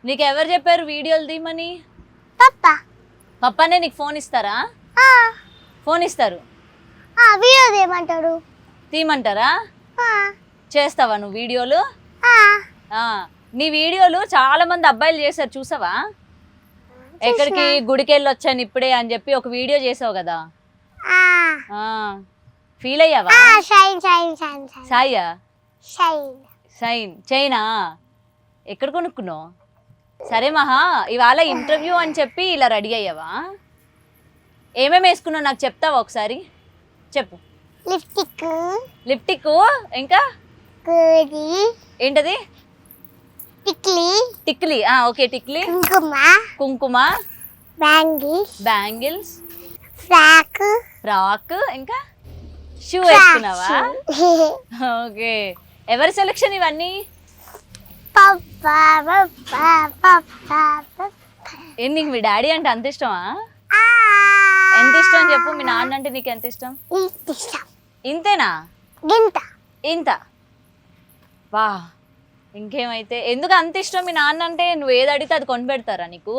నీకు ఎవరు చెప్పారు వీడియోలు తీయమని? పప్పా పప్పానే నీకు ఫోన్ ఇస్తారా? ఫోన్ ఇస్తారు, వీడియో తీయమంటాడు. తీయమంటారా? చేస్తావా నువ్వు వీడియోలు? ఆ, నీ వీడియోలు చాలా మంది అబ్బాయిలు చేశారు, చూసావా? ఎక్కడికి గుడికి వెళ్ళి వచ్చాను ఇప్పుడే అని చెప్పి ఒక వీడియో చేసావు కదా, ఫీల్ అయ్యావా? సాయ్యా సైన్ చైనా ఎక్కడ కొనుక్కున్నావు? సరే మహా, ఇవాళ ఇంటర్వ్యూ అని చెప్పి ఇలా రెడీ అయ్యావా? ఏమేమి వేసుకున్నావు నాకు చెప్తావా ఒకసారి? చెప్పు. లిప్స్టిక్, లిప్టిక్, ఇంకా ఏంటది? టిక్లీ, టిక్లీ. ఓకే, టిక్లీ, కుంకుమ, కుంకుమ, బ్యాంగిల్స్, బ్యాంగిల్స్, ఫ్రాక్, ఫ్రాక్, ఇంకా షూ వేసుకున్నావా? ఓకే, ఎవరి సెలక్షన్ ఇవన్నీ? పప్పా పప్పా పప్పా పప్పా. నీకు మీ డాడీ అంటే అంత ఇష్టమా? ఎంత ఇష్టం చెప్పు. మీ నాన్న అంటే నీకు ఎంత ఇష్టం? ఇంతేనా? ఇంత. వా, ఇంకేమైతే ఎందుకు అంత ఇష్టం మీ నాన్న అంటే? నువ్వు ఏది అడిగితే అది కొని పెడతారా నీకు?